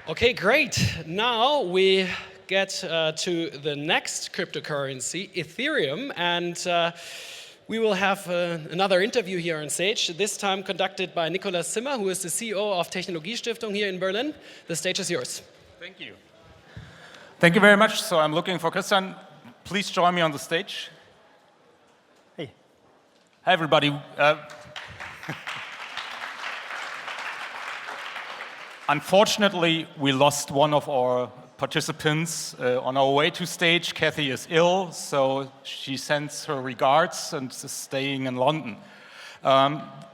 Okay, great. Now we get to the next cryptocurrency, Ethereum, and we will have another interview here on stage, this time conducted by Nikolaus Zimmer, who is the CEO of Technologiestiftung here in Berlin. The stage is yours. Thank you. Thank you very much. So I'm looking for Christian. Please join me on the stage. Hey. Hi, everybody. Unfortunately, we lost one of our participants on our way to stage. Kathy is ill, so she sends her regards and is staying in London.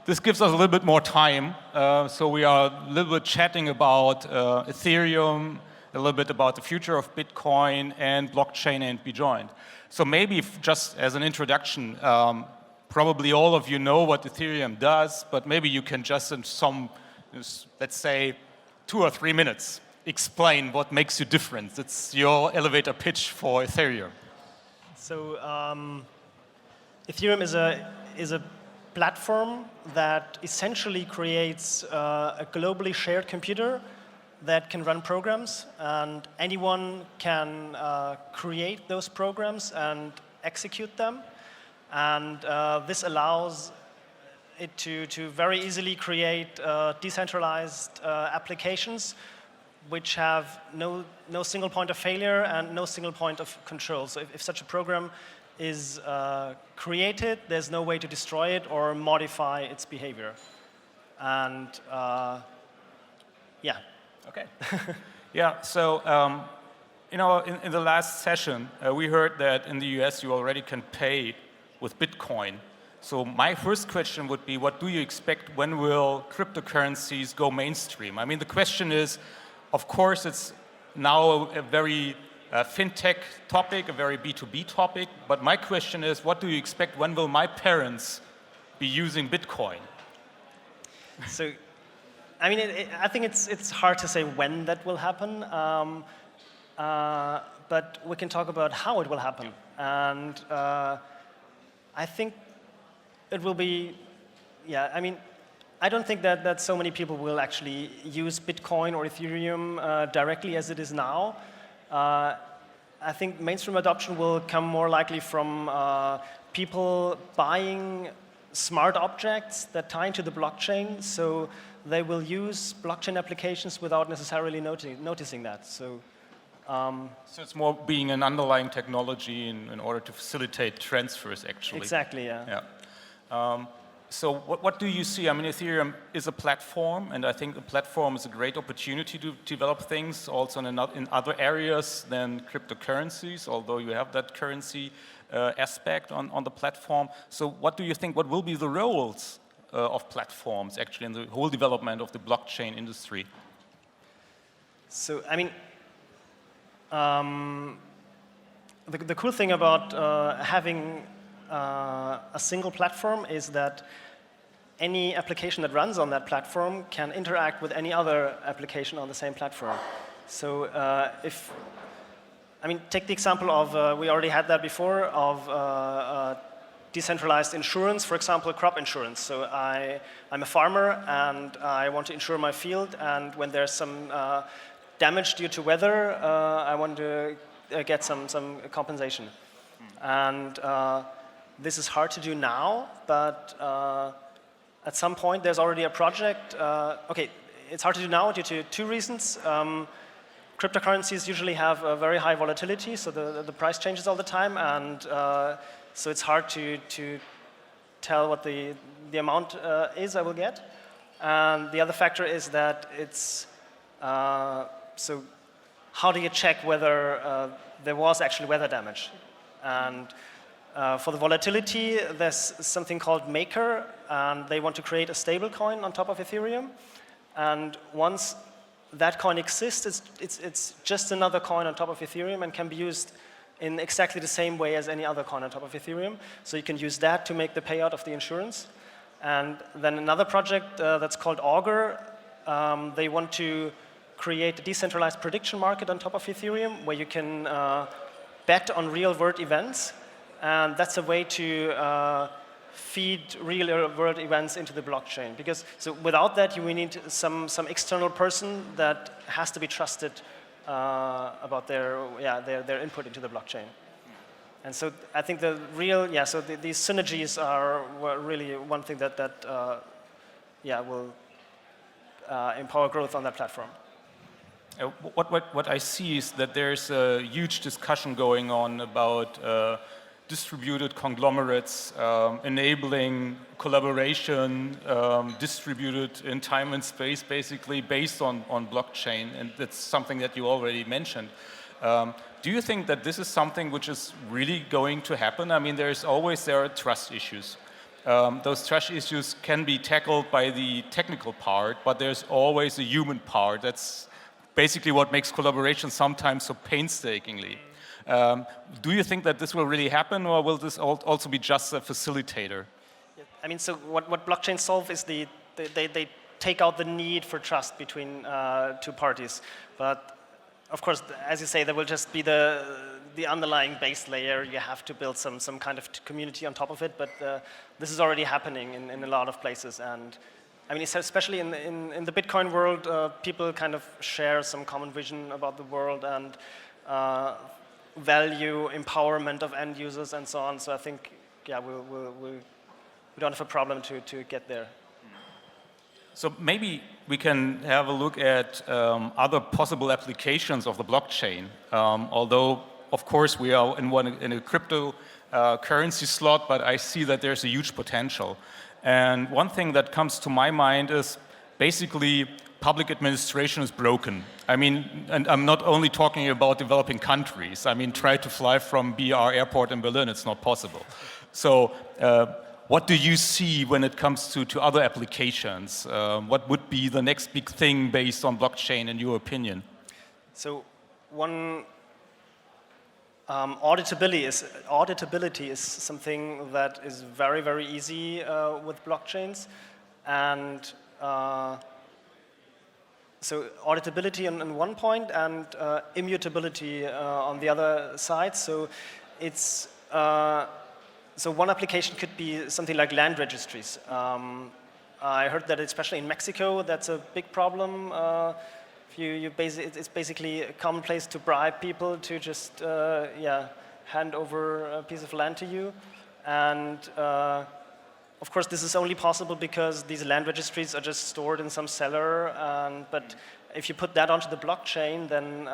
This gives us a little bit more time, so we are a little bit chatting about Ethereum, a little bit about the future of Bitcoin and blockchain and beyond. So maybe just as an introduction, probably all of you know what Ethereum does, but maybe you can just in some, let's say, 2 or 3 minutes, explain what makes you different. It's your elevator pitch for Ethereum. So Ethereum is a platform that essentially creates a globally shared computer that can run programs, and anyone can create those programs and execute them. And this allows it to very easily create decentralized applications which have no single point of failure and no single point of control. So if such a program is created, there's no way to destroy it or modify its behavior. And yeah. Okay. Yeah, so in the last session, we heard that in the US you already can pay with Bitcoin. So my first question would be, what do you expect? When will cryptocurrencies go mainstream? I mean, the question is, of course, it's now a very fintech topic, a very B2B topic. But my question is, what do you expect? When will my parents be using Bitcoin? So, I mean, I think it's hard to say when that will happen. But we can talk about how it will happen. And I think it will be, yeah, I mean, I don't think that so many people will actually use Bitcoin or Ethereum directly as it is now. I think mainstream adoption will come more likely from people buying smart objects that tie into the blockchain, so they will use blockchain applications without necessarily noticing that. So it's more being an underlying technology in order to facilitate transfers, actually. Exactly, yeah. So what do you see? I mean, Ethereum is a platform, and I think a platform is a great opportunity to develop things also in other areas than cryptocurrencies, although you have that currency aspect on the platform. So what do you think, what will be the roles of platforms actually in the whole development of the blockchain industry? So, I mean, the cool thing about having a single platform is that any application that runs on that platform can interact with any other application on the same platform. So take the example of, we already had that before, of decentralized insurance, for example, crop insurance. So I'm a farmer and I want to insure my field, and when there's some damage due to weather, I want to get some compensation. And this is hard to do now, but at some point there's already a project. Okay, it's hard to do now due to 2 reasons. Cryptocurrencies usually have a very high volatility, so the price changes all the time, and so it's hard to tell what the amount is I will get. And the other factor is that it's, so how do you check whether there was actually weather damage? And for the volatility, there's something called Maker, and they want to create a stable coin on top of Ethereum. And once that coin exists, it's just another coin on top of Ethereum and can be used in exactly the same way as any other coin on top of Ethereum. So you can use that to make the payout of the insurance. And then another project that's called Augur, they want to create a decentralized prediction market on top of Ethereum where you can bet on real-world events. And that's a way to feed real-world events into the blockchain. Because so without that, you will need some external person that has to be trusted about their input into the blockchain. And so I think the real these synergies are really one thing that will empower growth on that platform. What I see is that there's a huge discussion going on about distributed conglomerates enabling collaboration, distributed in time and space, basically based on blockchain, and that's something that you already mentioned. Do you think that this is something which is really going to happen? I mean, there are trust issues. Those trust issues can be tackled by the technical part, but there's always a human part. That's basically what makes collaboration sometimes so painstakingly. Do you think that this will really happen, or will this also be just a facilitator? I mean, so what blockchains solve is they take out the need for trust between two parties. But of course, as you say, there will just be the underlying base layer. You have to build some kind of community on top of it. But this is already happening in a lot of places. And I mean, especially in the Bitcoin world, people kind of share some common vision about the world and value empowerment of end users and so on. So I think, we don't have a problem to get there. So maybe we can have a look at other possible applications of the blockchain. Although, of course, we are in a crypto currency slot, but I see that there's a huge potential. And one thing that comes to my mind is basically public administration is broken. I mean, and I'm not only talking about developing countries. I mean, try to fly from BR airport in Berlin, it's not possible. So what do you see when it comes to other applications? What would be the next big thing based on blockchain in your opinion? So one auditability is something that is very, very easy with blockchains. And so auditability on one point and immutability on the other side. So it's so one application could be something like land registries. I heard that especially in Mexico, that's a big problem. It's basically a commonplace to bribe people to just hand over a piece of land to you. And of course, this is only possible because these land registries are just stored in some cellar. But if you put that onto the blockchain, then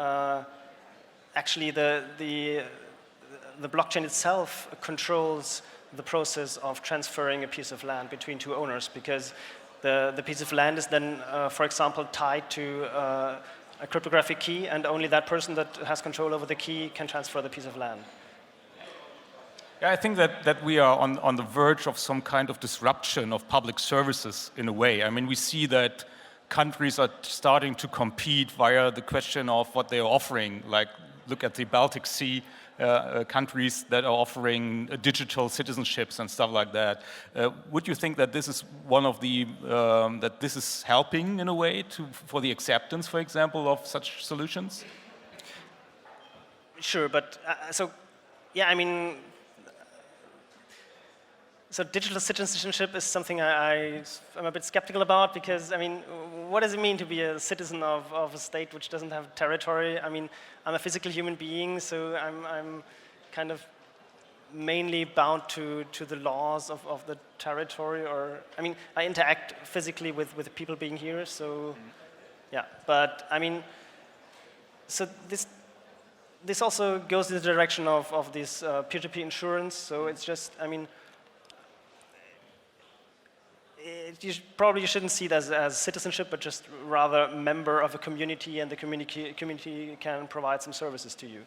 actually the blockchain itself controls the process of transferring a piece of land between two owners, because the piece of land is then, for example, tied to a cryptographic key, and only that person that has control over the key can transfer the piece of land. Yeah, I think that we are on the verge of some kind of disruption of public services in a way. I mean, we see that countries are starting to compete via the question of what they're offering. Like, look at the Baltic Sea countries that are offering digital citizenships and stuff like that. Would you think that this is one of the that this is helping in a way for the acceptance, for example, of such solutions? Sure, but I mean. So digital citizenship is something I'm a bit skeptical about, because, I mean, what does it mean to be a citizen of a state which doesn't have territory? I mean, I'm a physical human being, so I'm kind of mainly bound to the laws of the territory, or, I mean, I interact physically with people being here, so, but, I mean, so this also goes in the direction of this peer-to-peer insurance, so it's just, I mean, you probably shouldn't see it as citizenship, but just rather member of a community, and the community can provide some services to you.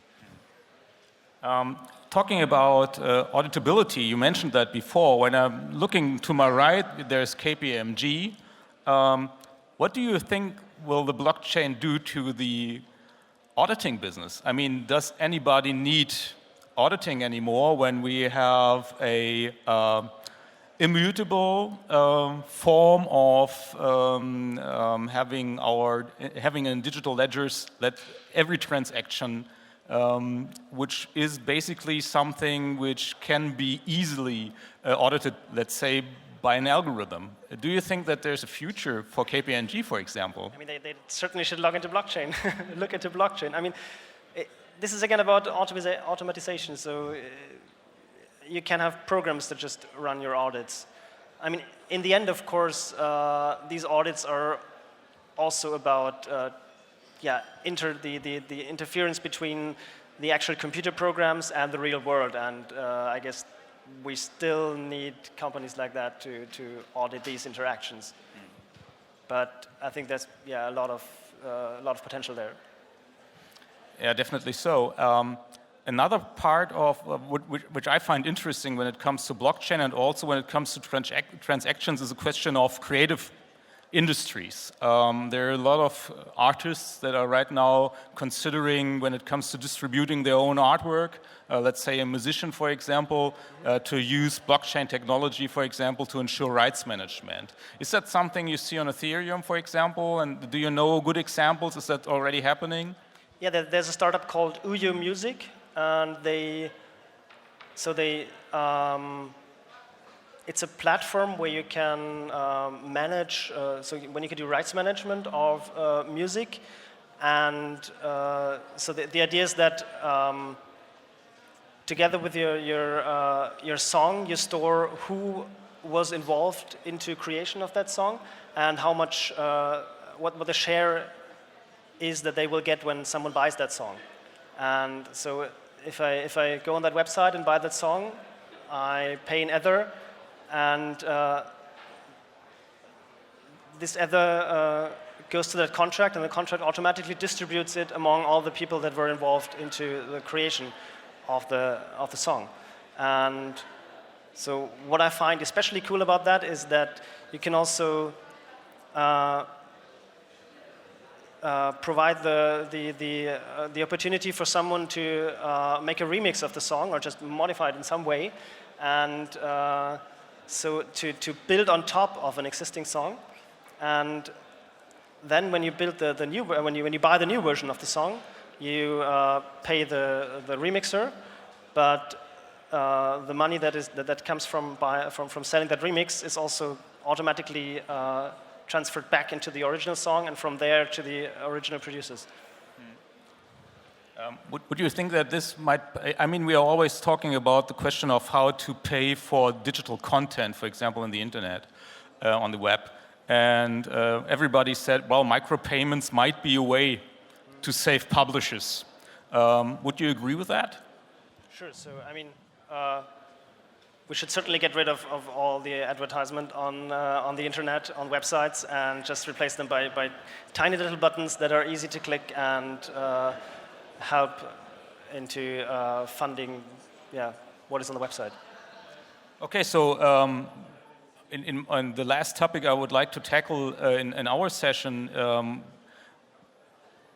Talking about auditability, you mentioned that before. When I'm looking to my right, there's KPMG. What do you think will the blockchain do to the auditing business? I mean, does anybody need auditing anymore when we have a immutable form of having in digital ledgers that every transaction which is basically something which can be easily audited, let's say, by an algorithm. Do you think that there's a future for KPMG, for example? I mean, they certainly should look into blockchain. Look into blockchain. I mean, this is again about automatization. So you can have programs that just run your audits. I mean, in the end, of course, these audits are also about the interference between the actual computer programs and the real world. And I guess we still need companies like that to audit these interactions. But I think there's a lot of potential there. Yeah, definitely so. Another part of which I find interesting when it comes to blockchain and also when it comes to transactions is a question of creative industries. There are a lot of artists that are right now considering, when it comes to distributing their own artwork, let's say a musician, for example, to use blockchain technology, for example, to ensure rights management. Is that something you see on Ethereum, for example? And do you know good examples? Is that already happening? Yeah, there's a startup called Uyo Music, and it's a platform where you can manage, so when you can do rights management of music, and so the idea is that together with your song, you store who was involved into creation of that song and how much, what the share is that they will get when someone buys that song. And so if I go on that website and buy that song, I pay an Ether, and this Ether goes to that contract, and the contract automatically distributes it among all the people that were involved into the creation of the song. And so what I find especially cool about that is that you can also provide the opportunity for someone to make a remix of the song or just modify it in some way, and so to build on top of an existing song. And then when you build when you buy the new version of the song, you pay the remixer, but the money that comes from selling that remix is also automatically transferred back into the original song, and from there to the original producers. Would you think that this might, I mean, we are always talking about the question of how to pay for digital content, for example, in the internet, on the web. And everybody said, well, micropayments might be a way to save publishers. Would you agree with that? Sure. So, I mean, we should certainly get rid of all the advertisement on the internet, on websites, and just replace them by tiny little buttons that are easy to click and help into funding what is on the website. Okay, so on the last topic I would like to tackle in our session,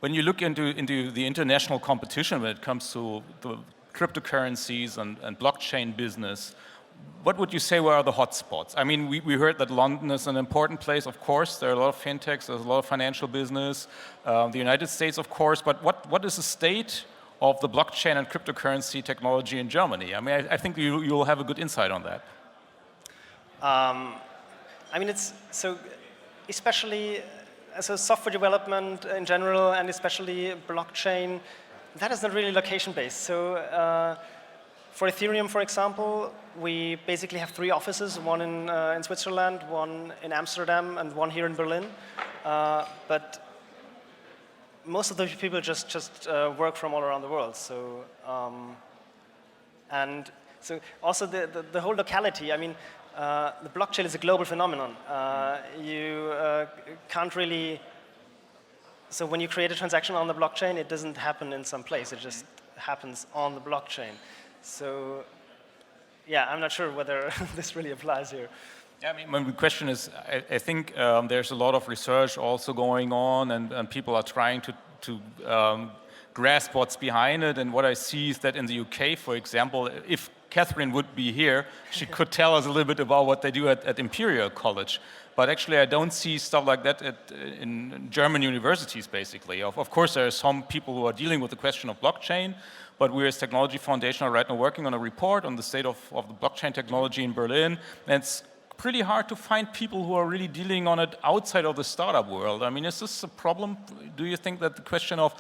when you look into the international competition when it comes to the cryptocurrencies and blockchain business, what would you say were the hotspots? I mean, we heard that London is an important place, of course. There are a lot of fintechs, there's a lot of financial business. The United States, of course. But what is the state of the blockchain and cryptocurrency technology in Germany? I mean, I think you'll have a good insight on that. I mean, it's so, especially so software development in general, and especially blockchain, that is not really location-based. So. For Ethereum, for example, we basically have 3 offices, one in Switzerland, one in Amsterdam, and one here in Berlin. But most of those people just work from all around the world. So, and so also the whole locality. I mean, the blockchain is a global phenomenon. You can't really. So when you create a transaction on the blockchain, it doesn't happen in some place. It just happens on the blockchain. So, yeah, I'm not sure whether this really applies here. Yeah, I mean, the question is, I think there's a lot of research also going on, and people are trying to grasp what's behind it. And what I see is that in the UK, for example, if Catherine would be here, she could tell us a little bit about what they do at Imperial College. But actually, I don't see stuff like that in German universities, basically. Of course, there are some people who are dealing with the question of blockchain, but we as Technology Foundation are right now working on a report on the state of the blockchain technology in Berlin. And it's pretty hard to find people who are really dealing on it outside of the startup world. I mean, is this a problem? Do you think that the question of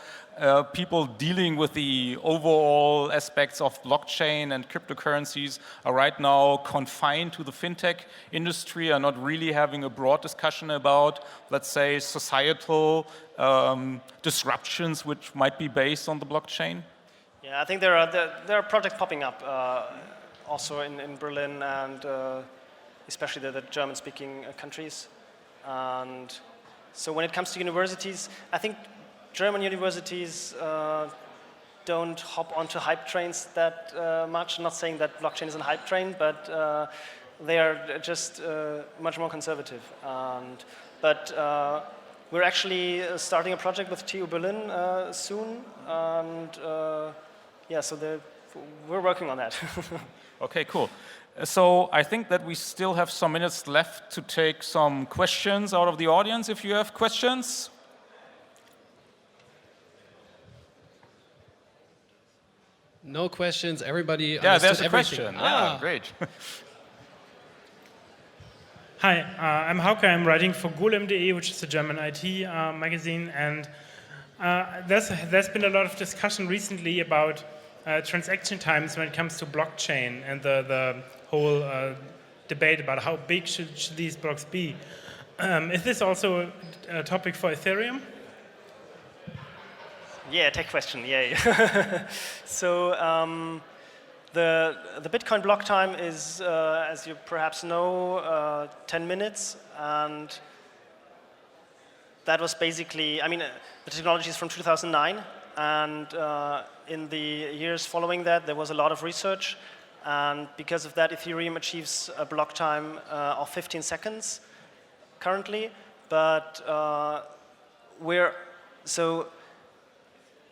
people dealing with the overall aspects of blockchain and cryptocurrencies are right now confined to the fintech industry, are not really having a broad discussion about, let's say, societal disruptions which might be based on the blockchain? Yeah, I think there are projects popping up also in Berlin and especially the German-speaking countries. And so when it comes to universities, I think German universities don't hop onto hype trains that much. I'm not saying that blockchain is a hype train, but they are just much more conservative. But we're actually starting a project with TU Berlin soon, and yeah, so we're working on that. Okay, cool. So I think that we still have some minutes left to take some questions out of the audience, if you have questions. No questions, everybody Yeah, understood there's a everything. question. Yeah, great. Hi, I'm Hauke. I'm writing for golem.de, which is a German IT magazine, and there's been a lot of discussion recently about transaction times when it comes to blockchain and the whole debate about how big should these blocks be. Is this also a topic for Ethereum? Yeah, tech question, yay. So the Bitcoin block time is, as you perhaps know, 10 minutes, and that was basically, I mean, the technology is from 2009, and in the years following that, there was a lot of research, and because of that, Ethereum achieves a block time of 15 seconds currently, but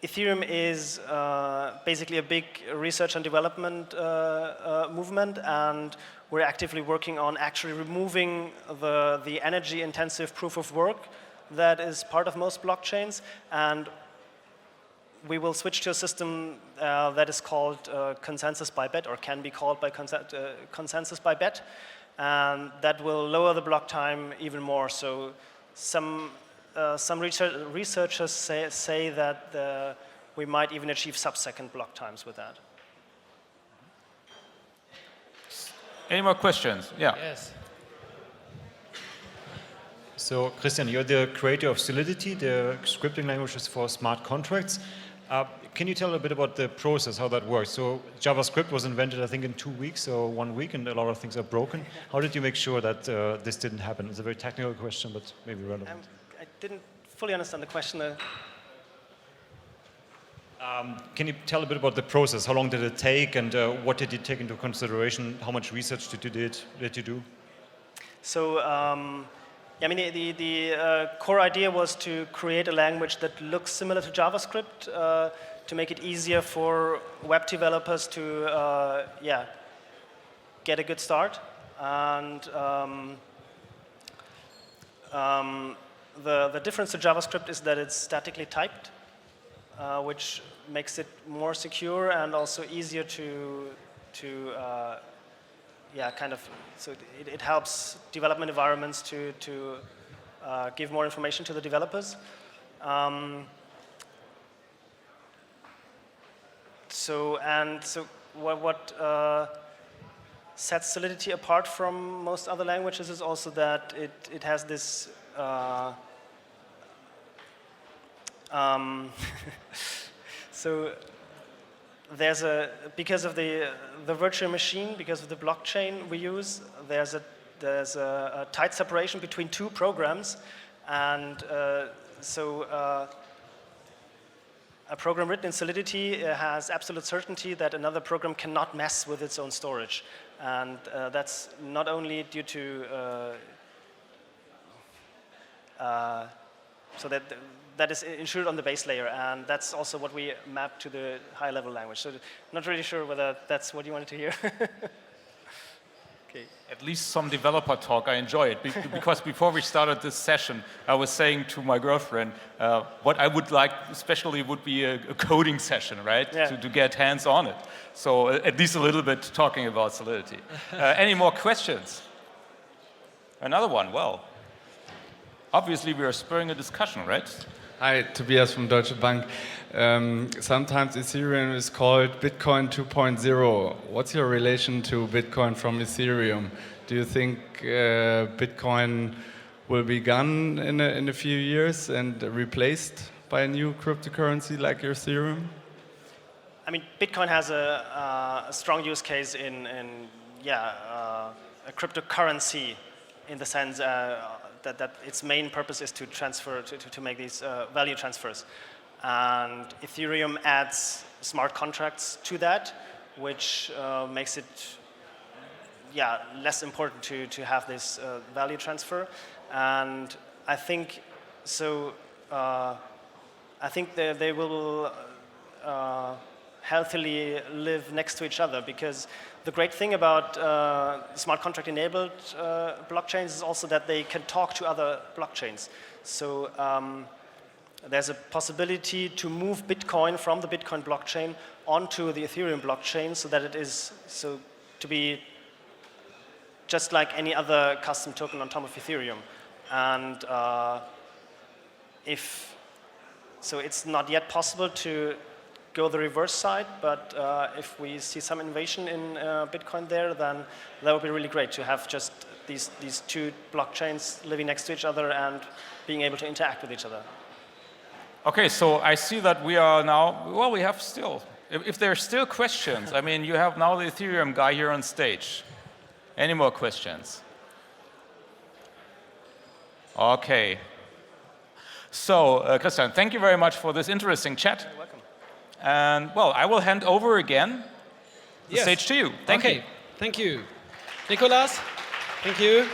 Ethereum is basically a big research and development movement, and we're actively working on actually removing the energy-intensive proof of work that is part of most blockchains, and we will switch to a system that is called consensus by bet, or can be called by consensus by bet, and that will lower the block time even more. So some researchers say that we might even achieve sub-second block times with that. Any more questions? Yeah. Yes. So, Christian, you're the creator of Solidity, the scripting languages for smart contracts. Can you tell a bit about the process, how that works? So JavaScript was invented, I think, in 2 weeks or 1 week, and a lot of things are broken. How did you make sure that this didn't happen? It's a very technical question, but maybe relevant. I didn't fully understand the question. Can you tell a bit about the process? How long did it take, and what did you take into consideration? How much research did you do? So, I mean, the core idea was to create a language that looks similar to JavaScript, to make it easier for web developers to, get a good start. And the difference to JavaScript is that it's statically typed, which makes it more secure and also easier so it helps development environments to give more information to the developers. So what sets Solidity apart from most other languages is also that it has this so there's because of the virtual machine, because of the blockchain we use, there's a tight separation between two programs, and a program written in Solidity has absolute certainty that another program cannot mess with its own storage, and that's not only due to So that is ensured on the base layer, and that's also what we map to the high-level language. So not really sure whether that's what you wanted to hear. Okay. At least some developer talk, I enjoy it. Because before we started this session, I was saying to my girlfriend, what I would like especially would be a coding session, right? Yeah. To get hands on it. So at least a little bit talking about Solidity. Any more questions? Another one, well, obviously we are spurring a discussion, right? Hi, Tobias from Deutsche Bank. Sometimes Ethereum is called Bitcoin 2.0. What's your relation to Bitcoin from Ethereum? Do you think Bitcoin will be gone in a few years and replaced by a new cryptocurrency like Ethereum? I mean, Bitcoin has a strong use case in a cryptocurrency, in the sense that its main purpose is to transfer, to make these value transfers. And Ethereum adds smart contracts to that, which makes it less important to have this value transfer. And I think so. I think they will healthily live next to each other, because the great thing about smart contract enabled blockchains is also that they can talk to other blockchains. So there's a possibility to move Bitcoin from the Bitcoin blockchain onto the Ethereum blockchain, so that it is to be just like any other custom token on top of Ethereum. And it's not yet possible to go the reverse side, but if we see some innovation in Bitcoin there, then that would be really great to have just these two blockchains living next to each other and being able to interact with each other. Okay, so I see that we are now, well, we have still, if there are still questions, I mean, you have now the Ethereum guy here on stage. Any more questions? Okay. So, Christian, thank you very much for this interesting chat. You're welcome. And, well, I will hand over again the stage to you. Thank you. Thank you. Nicolas, thank you.